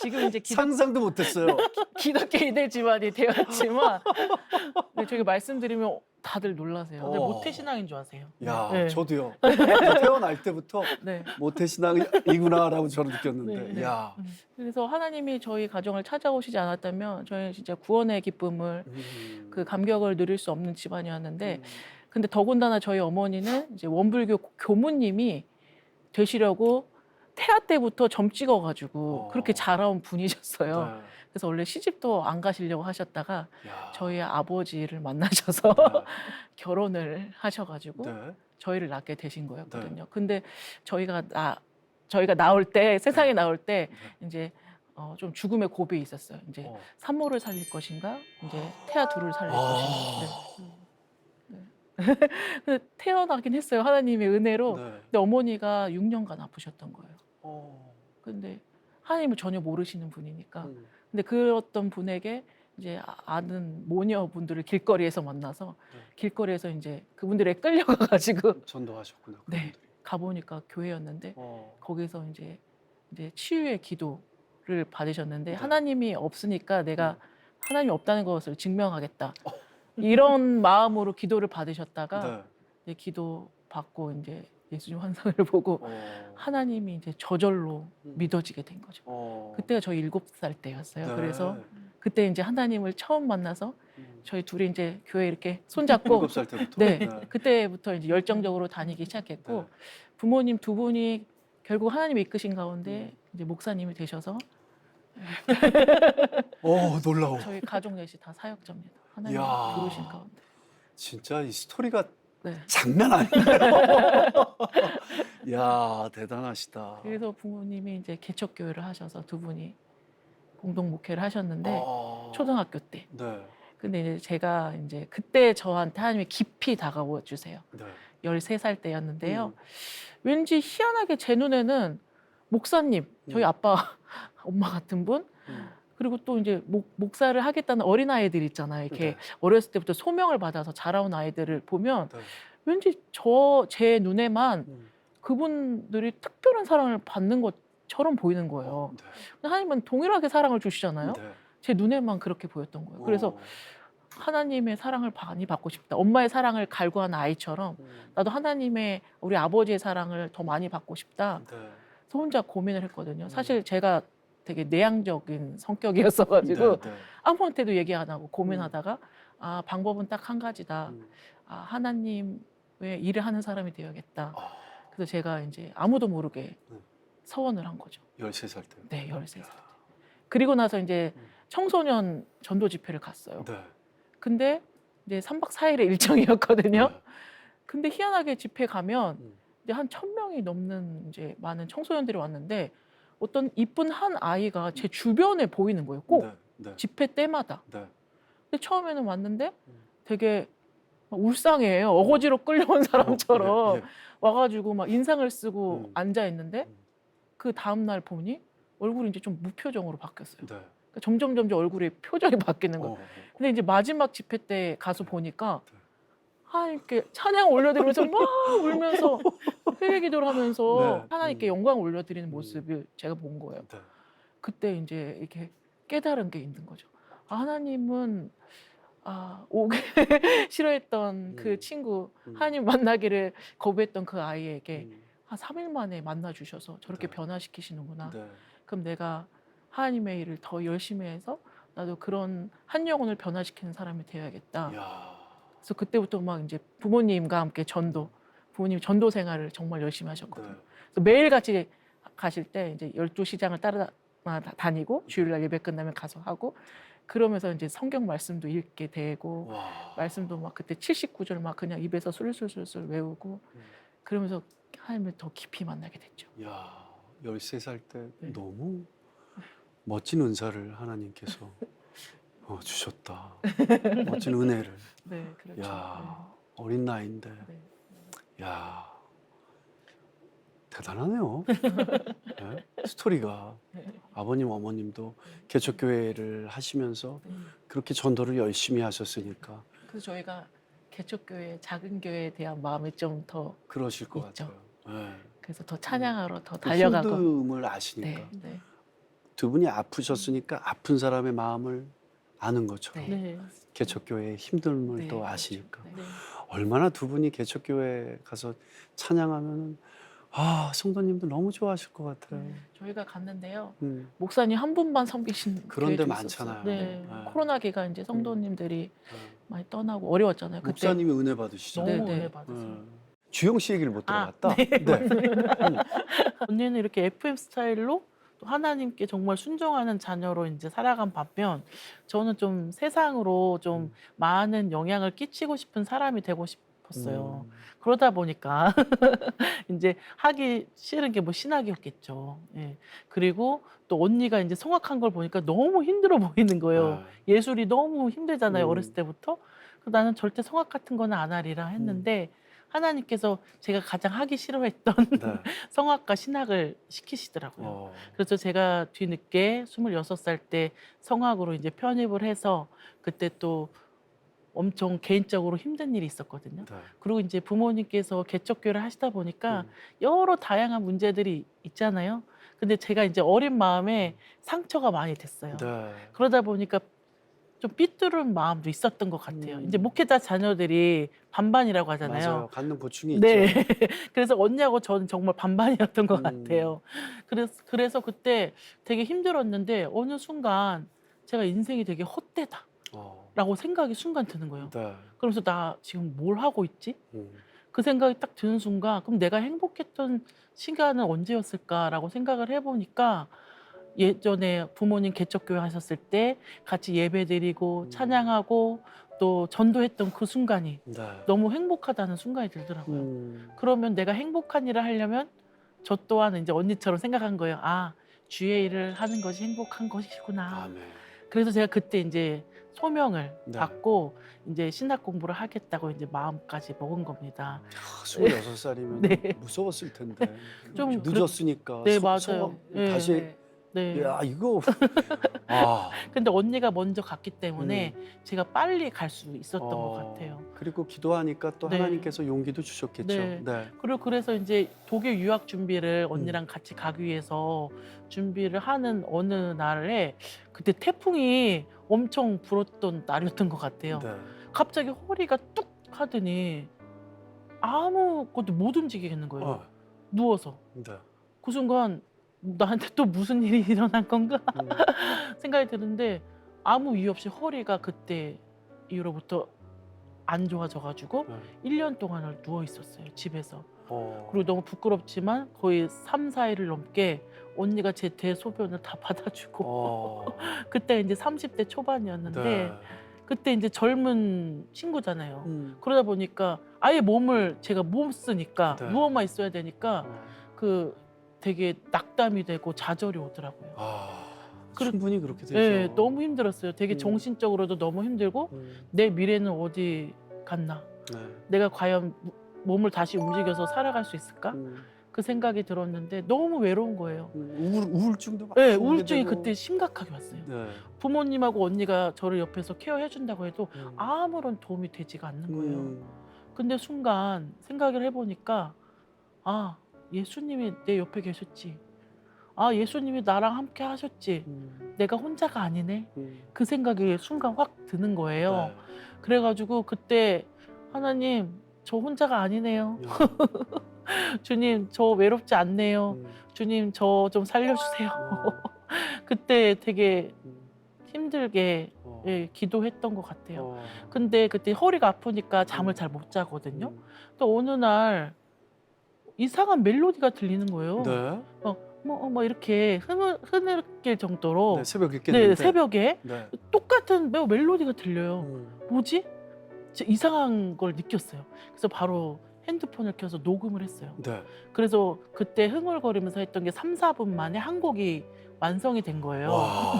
지금 이제 상상도 못했어요. 기독교 이대 집안이 되었지만 네, 저희가 말씀드리면 다들 놀라세요. 근데 모태신앙인 줄 아세요. 야, 네. 저도요. 태어날 때부터 네. 모태신앙이구나라고 저는 느꼈는데, 네, 네. 야. 그래서 하나님이 저희 가정을 찾아오시지 않았다면 저희는 진짜 구원의 기쁨을 그 감격을 누릴 수 없는 집안이었는데 근데 더군다나 저희 어머니는 이제 원불교 교무님이 되시려고 태아 때부터 점 찍어가지고 그렇게 자라온 분이셨어요. 네. 그래서 원래 시집도 안 가시려고 하셨다가 야. 저희 아버지를 만나셔서 네. 결혼을 하셔가지고 네. 저희를 낳게 되신 거였거든요. 네. 근데 저희가 나올 때 세상에 나올 때 네. 이제 좀 죽음의 고비에 있었어요. 이제 산모를 살릴 것인가, 이제 태아 둘을 살릴 것인가. 근데 태어나긴 했어요. 하나님의 은혜로. 네. 근데 어머니가 6년간 아프셨던 거예요. 어. 근데 하나님을 전혀 모르시는 분이니까. 음. 근데 그랬던 분에게 이제 아는 모녀분들을 길거리에서 만나서 네. 길거리에서 이제 그분들에 끌려가가지고 전도하셨구나. 네. 그분들이. 가보니까 교회였는데 거기서 이제 치유의 기도를 받으셨는데 네. 하나님이 없으니까 내가 하나님이 없다는 것을 증명하겠다. 이런 마음으로 기도를 받으셨다가 네. 이제 기도 받고 이제 예수님 환상을 보고 하나님이 이제 저절로 믿어지게 된 거죠. 그때가 저희 7살 때였어요. 네. 그래서 그때 이제 하나님을 처음 만나서 저희 둘이 이제 교회 이렇게 손잡고 7살 때부터. 네, 그때부터 이제 열정적으로 다니기 시작했고 네. 부모님 두 분이 결국 하나님이 이끄신 가운데 이제 목사님이 되셔서 놀라워. 저희 가족 넷이 다 사역자입니다. 하나님 이야. 부르신 가운데. 진짜 이 스토리가 네. 장난 아니에요. 야, 대단하시다. 그래서 부모님이 이제 개척교회를 하셔서 두 분이 공동 목회를 하셨는데 초등학교 때 네. 근데 이제 제가 이제 그때 저한테 하나님이 깊이 다가와 주세요. 네. 13살 때였는데요. 왠지 희한하게 제 눈에는 목사님, 저희 아빠, 엄마 같은 분, 그리고 또 이제 목사를 하겠다는 어린아이들 있잖아요. 이렇게 네. 어렸을 때부터 소명을 받아서 자라온 아이들을 보면 네. 왠지 제 눈에만 그분들이 특별한 사랑을 받는 것처럼 보이는 거예요. 네. 근데 하나님은 동일하게 사랑을 주시잖아요. 네. 제 눈에만 그렇게 보였던 거예요. 그래서 하나님의 사랑을 많이 받고 싶다. 엄마의 사랑을 갈구하는 아이처럼 나도 하나님의 우리 아버지의 사랑을 더 많이 받고 싶다. 네. 그래서 혼자 고민을 했거든요. 사실 제가 되게 내향적인 성격이었어가지고 네. 네. 아무한테도 얘기 안 하고 고민하다가 아 방법은 딱 한 가지다. 아 하나님의 일을 하는 사람이 되어야겠다. 그래서 제가 이제 아무도 모르게 서원을 한 거죠. 13살 때. 네, 13살 때. 그리고 나서 이제 청소년 전도 집회를 갔어요. 네. 근데 이제 3박 4일의 일정이었거든요. 네. 근데 희한하게 집회 가면 이제 한 1,000명이 넘는 이제 많은 청소년들이 왔는데 어떤 이쁜 한 아이가 제 주변에 보이는 거예요. 꼭 네. 네. 집회 때마다. 네. 근데 처음에는 왔는데 되게 막 울상해요. 어거지로 끌려온 사람처럼 예, 예. 와가지고 막 인상을 쓰고 음. 앉아 있는데 그 다음 날 보니 얼굴이 이제 좀 무표정으로 바뀌었어요. 네. 그러니까 점점 얼굴의 표정이 바뀌는 거예요. 근데 이제 마지막 집회 때 가서 보니까 하나님께 찬양 올려드리면서 막 울면서 회개 기도를 하면서 네. 하나님께 영광 올려드리는 모습을 제가 본 거예요. 네. 그때 이제 이렇게 깨달은 게 있는 거죠. 아, 하나님은 오기 싫어했던 그 친구 하나님 만나기를 거부했던 그 아이에게 한 3일 만에 만나 주셔서 저렇게 네. 변화시키시는구나. 네. 그럼 내가 하나님의 일을 더 열심히 해서 나도 그런 한 영혼을 변화시키는 사람이 되어야겠다. 야. 그래서 그때부터 막 이제 부모님과 함께 부모님 전도 생활을 정말 열심히 하셨거든요. 네. 그래서 매일 같이 가실 때 이제 12시장을 다니고 주일날 예배 끝나면 가서 하고 그러면서 이제 성경 말씀도 읽게 되고 와. 말씀도 막 그때 79절 막 그냥 입에서 술술술술 외우고 그러면서 하나님을 더 깊이 만나게 됐죠. 야, 13살 때 네. 너무 멋진 은사를 하나님께서 주셨다. 멋진 은혜를. 네, 그렇죠. 야, 어린 나이인데. 네. 야, 대단하네요. 네? 스토리가 아버님 어머님도 개척교회를 하시면서 그렇게 전도를 열심히 하셨으니까 그래서 저희가 개척교회 작은 교회에 대한 마음이 좀 더 그러실 것 있죠. 같아요. 네. 그래서 더 찬양하러 더 그 달려가고 힘듦을 아시니까 네, 네, 두 분이 아프셨으니까 아픈 사람의 마음을 아는 것처럼 네. 네. 개척교회의 힘듦을 네, 또 그렇죠. 아시니까 네. 얼마나 두 분이 개척교회 가서 찬양하면은 성도님들 너무 좋아하실 것 같아요. 저희가 갔는데요. 음. 목사님 한 분만 섬기신 그런 데 교회도 많잖아요. 있었어요. 네. 네. 코로나 기간 이제 성도님들이 네. 많이 떠나고 어려웠잖아요. 그때 목사님이 은혜 받으시잖아요. 너무 네, 네. 은혜 받으세요. 주영 씨 얘기를 못 들어봤다. 네. 네. 언니는 이렇게 FM 스타일로 또 하나님께 정말 순종하는 자녀로 이제 살아간 반면 저는 좀 세상으로 좀 많은 영향을 끼치고 싶은 사람이 되고 싶었어요. 그러다 보니까 이제 하기 싫은 게 뭐 신학이었겠죠. 예. 그리고 또 언니가 이제 성악한 걸 보니까 너무 힘들어 보이는 거예요. 예술이 너무 힘들잖아요. 어렸을 때부터. 그래서 나는 절대 성악 같은 거는 안 하리라 했는데 하나님께서 제가 가장 하기 싫어했던 네. 성악과 신학을 시키시더라고요. 그래서 제가 뒤늦게 26살 때 성악으로 이제 편입을 해서 그때 또 엄청 개인적으로 힘든 일이 있었거든요. 네. 그리고 이제 부모님께서 개척교회를 하시다 보니까 여러 다양한 문제들이 있잖아요. 근데 제가 이제 어린 마음에 상처가 많이 됐어요. 네. 그러다 보니까 좀 삐뚤은 마음도 있었던 것 같아요. 이제 목회자 자녀들이 반반이라고 하잖아요. 맞아요. 갖는 고충이 네. 있죠. 그래서 언니하고 저는 정말 반반이었던 것 음. 같아요. 그래서 그때 되게 힘들었는데 어느 순간 제가 인생이 되게 헛되다. 라고 생각이 순간 드는 거예요. 네. 그러면서 나 지금 뭘 하고 있지? 음. 그 생각이 딱 드는 순간 그럼 내가 행복했던 시간은 언제였을까라고 생각을 해보니까 예전에 부모님 개척교회 하셨을 때 같이 예배드리고 찬양하고 또 전도했던 그 순간이 네. 너무 행복하다는 순간이 들더라고요. 그러면 내가 행복한 일을 하려면 저 또한 이제 언니처럼 생각한 거예요. 아, 주의 일을 하는 것이 행복한 것이구나. 아멘. 그래서 제가 그때 이제 소명을 네. 받고 이제 신학 공부를 하겠다고 이제 마음까지 먹은 겁니다. 26살이면 네. 무서웠을 텐데. 좀 늦었으니까. 네, 맞아요. 네. 다시 네. 야 이거 아. 근데 언니가 먼저 갔기 때문에 제가 빨리 갈 수 있었던 것 어, 같아요. 그리고 기도하니까 또 네. 하나님께서 용기도 주셨겠죠. 네. 네. 그리고 그래서 이제 독일 유학 준비를 언니랑 같이 가기 위해서 준비를 하는 어느 날에 그때 태풍이 엄청 불었던 날이었던 것 같아요. 네. 갑자기 허리가 뚝 하더니 아무것도 못 움직이겠는 거예요. 어, 누워서. 네. 그 순간 나한테 또 무슨 일이 일어난 건가 음, 생각이 드는데 아무 이유 없이 허리가 그때 이후로부터 안 좋아져가지고 네. 1년 동안을 누워 있었어요, 집에서. 어, 그리고 너무 부끄럽지만 거의 3, 4일을 넘게 언니가 제 대소변을 다 받아주고 어, 그때 이제 30대 초반이었는데 네. 그때 이제 젊은 친구잖아요. 음, 그러다 보니까 아예 몸을 제가 못 쓰니까 네. 누워만 있어야 되니까 어, 그 되게 낙담이 되고 좌절이 오더라고요. 아, 그리고- 충분히 그렇게 되죠. 네, 너무 힘들었어요. 되게 음. 정신적으로도 너무 힘들고 음, 내 미래는 어디 갔나? 네. 내가 과연 몸을 다시 움직여서 살아갈 수 있을까? 음, 그 생각이 들었는데 너무 외로운 거예요. 우울증도 막 네, 오게 우울증이 되고. 그때 심각하게 왔어요. 네. 부모님하고 언니가 저를 옆에서 케어해 준다고 해도 음, 아무런 도움이 되지가 않는 거예요. 음, 근데 순간 생각을 해보니까 아, 예수님이 내 옆에 계셨지. 아, 예수님이 나랑 함께 하셨지. 내가 혼자가 아니네. 그 생각이 순간 확 드는 거예요. 네. 그래가지고 그때 하나님, 저 혼자가 아니네요. 주님, 저 외롭지 않네요. 음, 주님, 저 좀 살려주세요. 어, 그때 되게 음, 힘들게 어, 예, 기도했던 것 같아요. 어, 근데 그때 허리가 아프니까 잠을 잘 못 자거든요. 또 어느 날 이상한 멜로디가 들리는 거예요. 네. 뭐 이렇게 흐느낄 정도로 네, 새벽 읽겠는데. 네, 새벽에 네. 똑같은 매우 멜로디가 들려요. 음, 뭐지? 진짜 이상한 걸 느꼈어요. 그래서 바로 핸드폰을 켜서 녹음을 했어요. 네. 그래서 그때 흥얼거리면서 했던 게 3, 4분 만에 한 곡이 완성이 된 거예요. 와.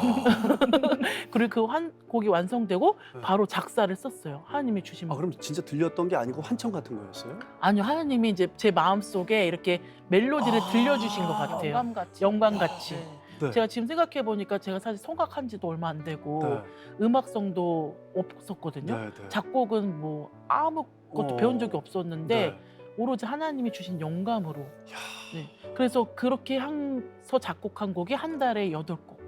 그리고 그 한 곡이 완성되고 네. 바로 작사를 썼어요. 하나님이 주신 아, 그럼 진짜 들렸던 게 아니고 환청 같은 거였어요? 아니요, 하나님이 이제 제 마음 속에 이렇게 멜로디를 아. 들려주신 것 같아요. 영감같이. 영광같이. 네. 제가 지금 생각해 보니까 제가 사실 성악한 지도 얼마 안 되고 네. 음악성도 없었거든요. 네, 네. 작곡은 뭐 아무것도 어. 배운 적이 없었는데 네. 오로지 하나님이 주신 영감으로. 야. 네. 그래서 그렇게 해서 작곡한 곡이 한 달에 8곡.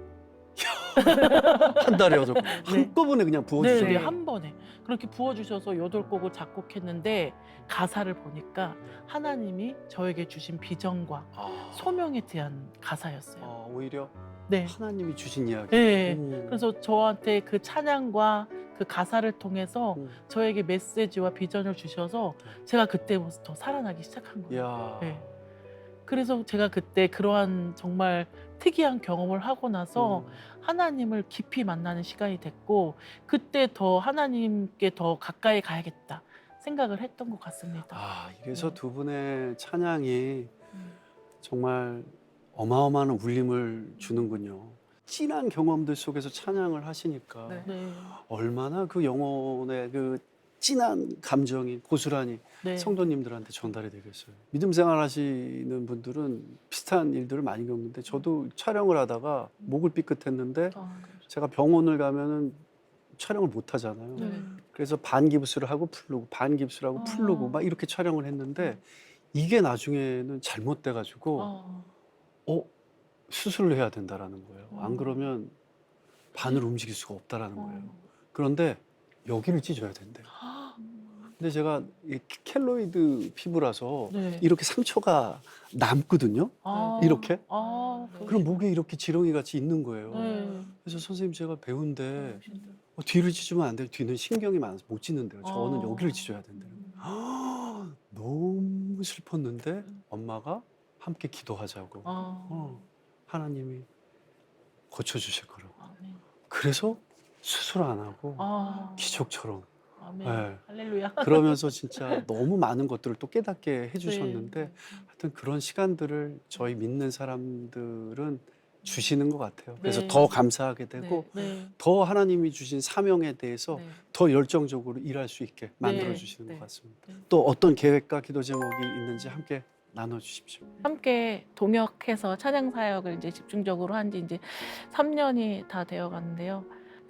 한 달에 여덟 곡. 네. 한꺼번에 그냥 부어주셨어요. 네, 한 번에 그렇게 부어주셔서 8곡을 작곡했는데 가사를 보니까 하나님이 저에게 주신 비전과 아. 소명에 대한 가사였어요. 아, 오히려 네. 하나님이 주신 이야기. 네. 음. 그래서 저한테 그 찬양과 그 가사를 통해서 음. 저에게 메시지와 비전을 주셔서 제가 그때부터 살아나기 시작한 거예요. 야. 네. 그래서 제가 그때 그러한 정말 특이한 경험을 하고 나서 하나님을 깊이 만나는 시간이 됐고 그때 더 하나님께 더 가까이 가야겠다 생각을 했던 것 같습니다. 아, 이래서 네. 두 분의 찬양이 음. 정말 어마어마한 울림을 주는군요. 진한 경험들 속에서 찬양을 하시니까 네. 네. 얼마나 그 영혼의 그 진한 감정이 고스란히 네. 성도님들한테 전달이 되겠어요. 믿음 생활 하시는 분들은 비슷한 일들을 많이 겪는데 저도 촬영을 하다가 목을 삐끗했는데 아, 제가 병원을 가면은 촬영을 못 하잖아요. 네. 그래서 반깁스를 하고 풀르고 반깁스를 하고 아. 풀르고 막 이렇게 촬영을 했는데 이게 나중에는 잘못돼 가지고 아, 수술을 해야 된다라는 거예요. 안 그러면 바늘 움직일 수가 없다라는 거예요. 그런데 여기를 찢어야 된대요. 근데 제가 이 켈로이드 피부라서 네. 이렇게 상처가 남거든요. 아, 이렇게? 아, 그럼 목에 이렇게 지렁이 같이 있는 거예요. 네. 그래서 선생님 제가 배운데 뒤를 찢으면 안 돼요. 뒤는 신경이 많아서 못 찢는데요. 저는 아. 여기를 찢어야 된대요. 너무 슬펐는데 엄마가 함께 기도하자고 아, 하나님이 고쳐주실 거라고. 아멘. 그래서 수술 안 하고 아, 기적처럼 아멘. 네. 할렐루야. 그러면서 진짜 너무 많은 것들을 또 깨닫게 해주셨는데 네. 하여튼 그런 시간들을 저희 믿는 사람들은 주시는 것 같아요. 그래서 네. 더 감사하게 되고 네. 더 하나님이 주신 사명에 대해서 네. 더 열정적으로 일할 수 있게 만들어 주시는 네. 것 같습니다. 네. 또 어떤 계획과 기도 제목이 있는지 함께 나눠 주십시오. 함께 동역해서 찬양 사역을 이제 집중적으로 한 지 이제 3년이 다 되어 가는데요.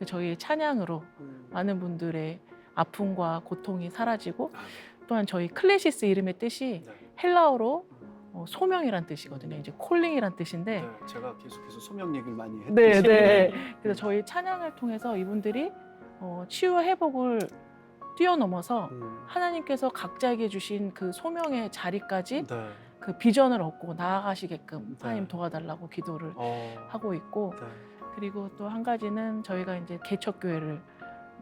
저희 찬양으로 많은 분들의 아픔과 고통이 사라지고 또한 저희 클래시스 이름의 뜻이 네. 헬라어로 소명이란 뜻이거든요. 이제 콜링이란 뜻인데 네, 제가 계속해서 소명 얘기를 많이 했죠. 네, 네. 그래서 저희 찬양을 통해서 이분들이 치유 회복을 뛰어넘어서 하나님께서 각자에게 주신 그 소명의 자리까지 네. 그 비전을 얻고 나아가시게끔 네. 하나님 도와달라고 기도를 하고 있고 네. 그리고 또 한 가지는 저희가 이제 개척교회를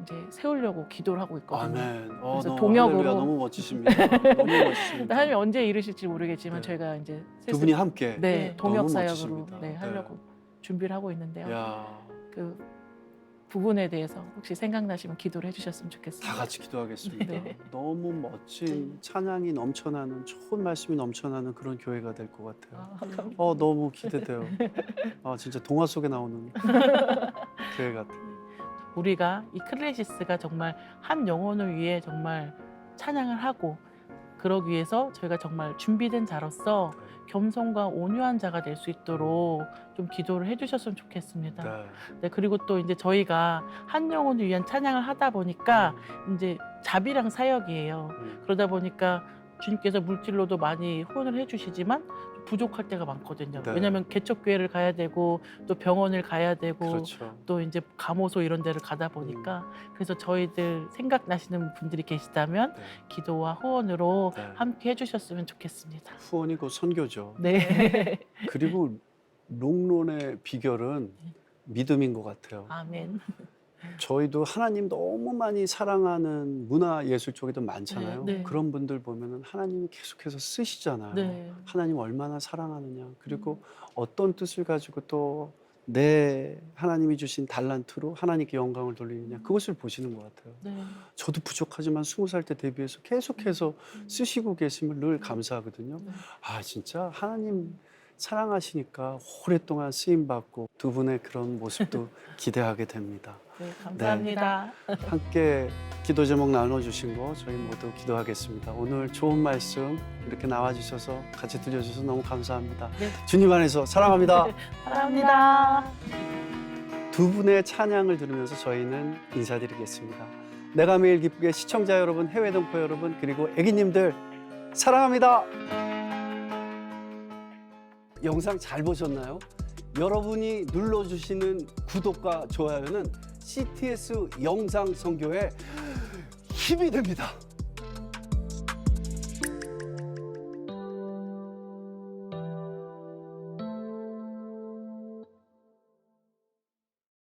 이제 세우려고 기도를 하고 있거든요. 아멘. 그래서 너무 동역으로- 할렐루야, 너무 멋지십니다. 너무 멋지십니다. 하나님이 언제 이루실지 모르겠지만 네. 저희가 이제 두 분이 함께 네, 동역 너무 사역으로 멋지십니다. 네, 하려고 준비를 하고 있는데요. 야, 그 부분에 대해서 혹시 생각나시면 기도를 해주셨으면 좋겠습니다. 다 같이 기도하겠습니다. 네. 너무 멋진 찬양이 넘쳐나는 좋은 말씀이 넘쳐나는 그런 교회가 될 것 같아요. 너무 기대돼요. 진짜 동화 속에 나오는 교회 같아요. 우리가 이 클래시스가 정말 한 영혼을 위해 정말 찬양을 하고 그러기 위해서 저희가 정말 준비된 자로서 겸손과 온유한 자가 될 수 있도록 좀 기도를 해주셨으면 좋겠습니다. 네. 네, 그리고 또 이제 저희가 한 영혼을 위한 찬양을 하다 보니까 이제 자비랑 사역이에요. 그러다 보니까 주님께서 물질로도 많이 후원을 해주시지만 좀 부족할 때가 많거든요. 네. 왜냐하면 개척교회를 가야 되고 또 병원을 가야 되고 그렇죠. 또 이제 감호소 이런 데를 가다 보니까 그래서 저희들 생각나시는 분들이 계시다면 네. 기도와 후원으로 네. 함께 해주셨으면 좋겠습니다. 후원이 곧 선교죠. 네. 그리고 롱런의 비결은 믿음인 것 같아요. 아멘. 저희도 하나님 너무 많이 사랑하는 문화 예술 쪽에도 많잖아요. 네, 네. 그런 분들 보면은 하나님이 계속해서 쓰시잖아요. 네. 하나님 얼마나 사랑하느냐. 그리고 어떤 뜻을 가지고 또 내 하나님이 주신 달란트로 하나님께 영광을 돌리느냐. 그것을 보시는 것 같아요. 네. 저도 부족하지만 20살 때 데뷔해서 계속해서 쓰시고 계심을 늘 감사하거든요. 네. 진짜 하나님 사랑하시니까 오랫동안 쓰임받고 두 분의 그런 모습도 기대하게 됩니다. 네, 감사합니다. 함께 기도 제목 나눠주신 거 저희 모두 기도하겠습니다. 오늘 좋은 말씀 이렇게 나와주셔서 같이 들려주셔서 너무 감사합니다. 네. 주님 안에서 사랑합니다. 사랑합니다. 두 분의 찬양을 들으면서 저희는 인사드리겠습니다. 내가 매일 기쁘게 시청자 여러분, 해외 동포 여러분, 그리고 애기님들 사랑합니다. 영상 잘 보셨나요? 여러분이 눌러주시는 구독과 좋아요는 CTS 영상 선교에 힘이 됩니다.